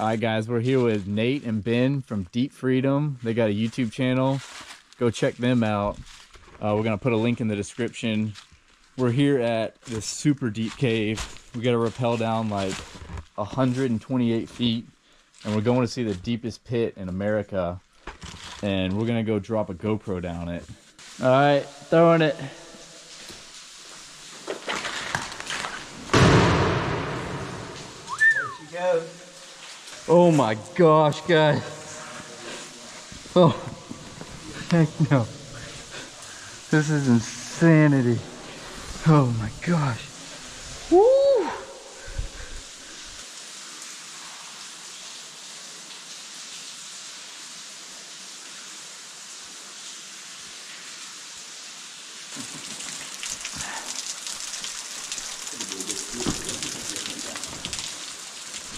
All right, guys, we're here with Nate and Ben from Deep Freedom. They got a YouTube channel. Go check them out. We're gonna put a link in the description. We're here at this super deep cave. We gotta rappel down like 128 feet, and we're going to see the deepest pit in America. And we're gonna go drop a GoPro down it. All right, throwing it. There she goes. Oh my gosh, guys. Oh, heck no. This is insanity. Oh my gosh. Woo!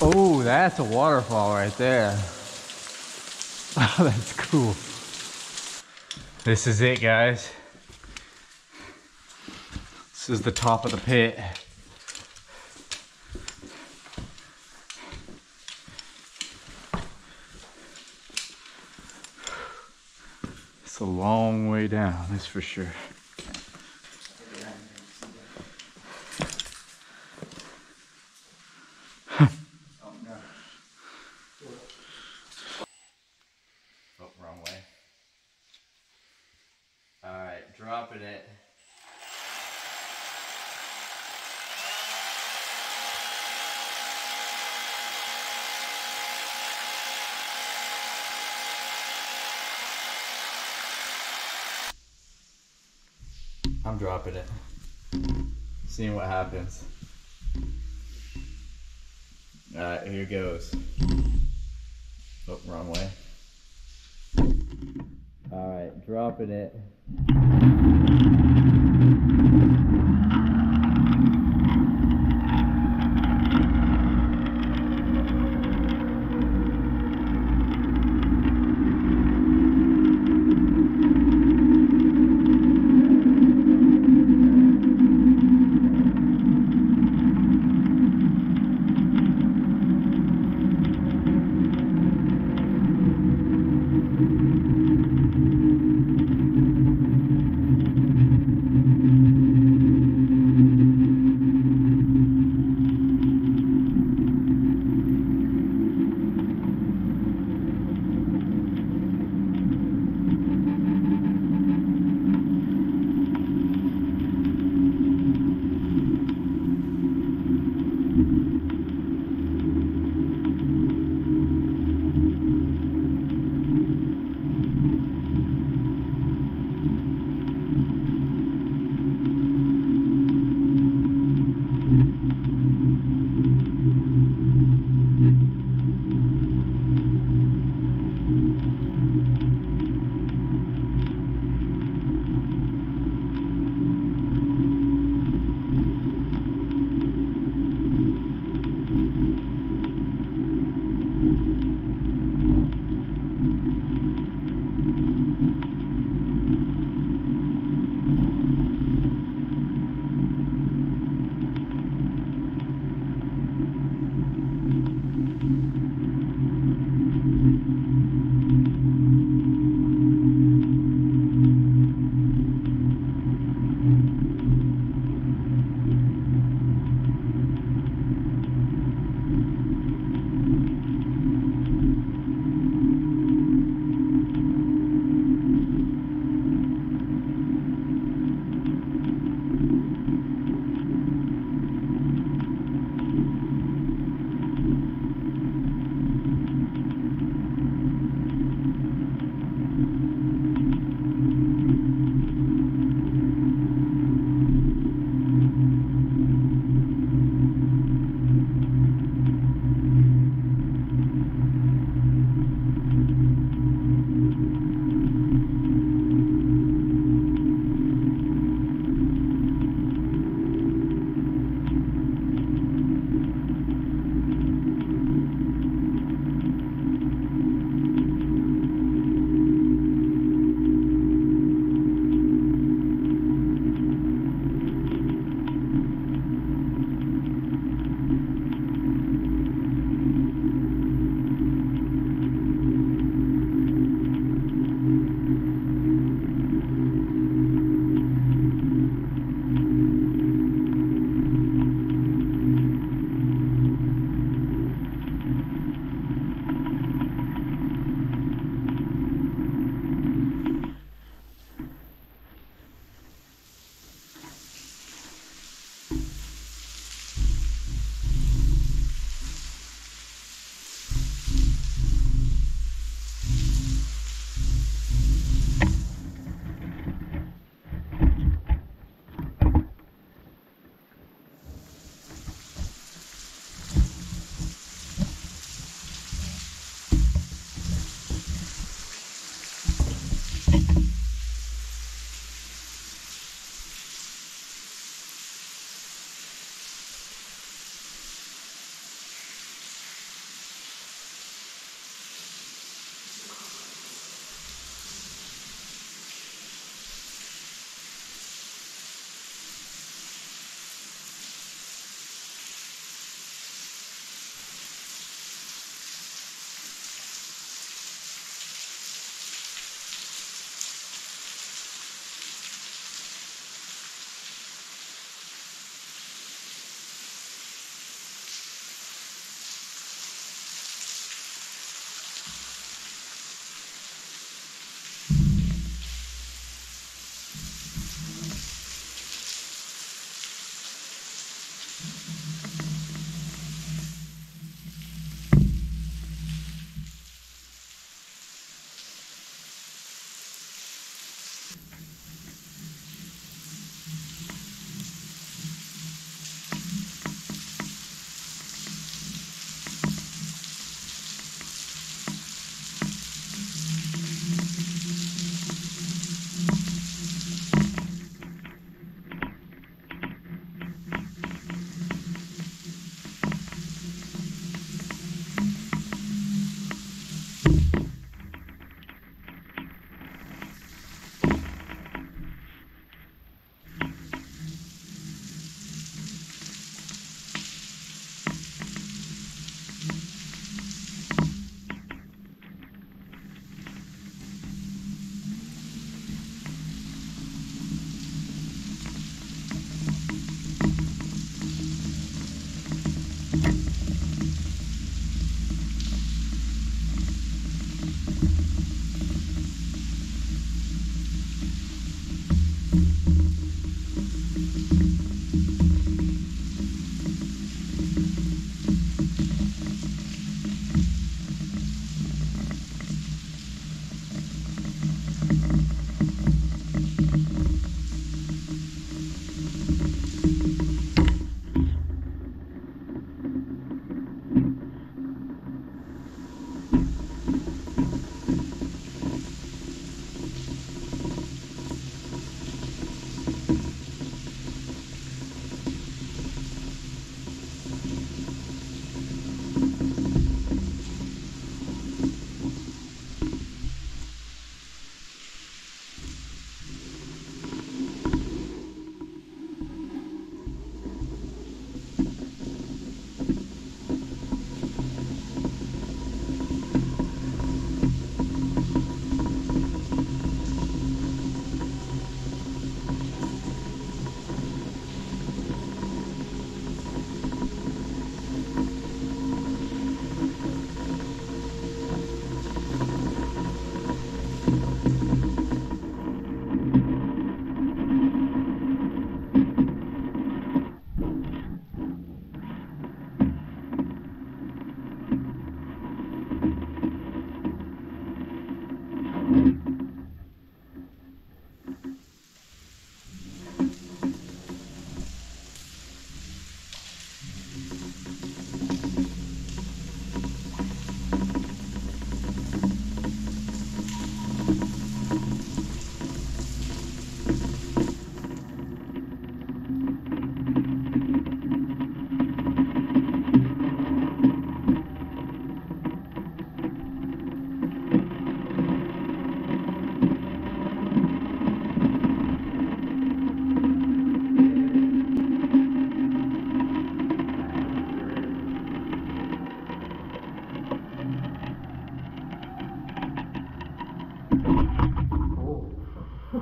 Oh, that's a waterfall right there. Oh, that's cool. This is it, guys. This is the top of the pit. It's a long way down, that's for sure. Oh, wrong way. Alright, dropping it. I'm dropping it. Seeing what happens. Alright, here goes. Oh, wrong way. Alright, dropping it.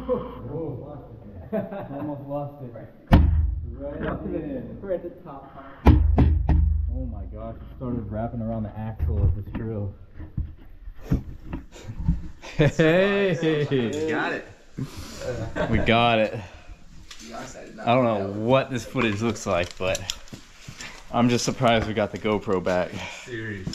Almost lost it. Right in. We're at the top. Oh my gosh, it started wrapping around the axle of this drill. Hey! Got it. We got it. I don't know what this footage looks like, but I'm just surprised we got the GoPro back. Seriously.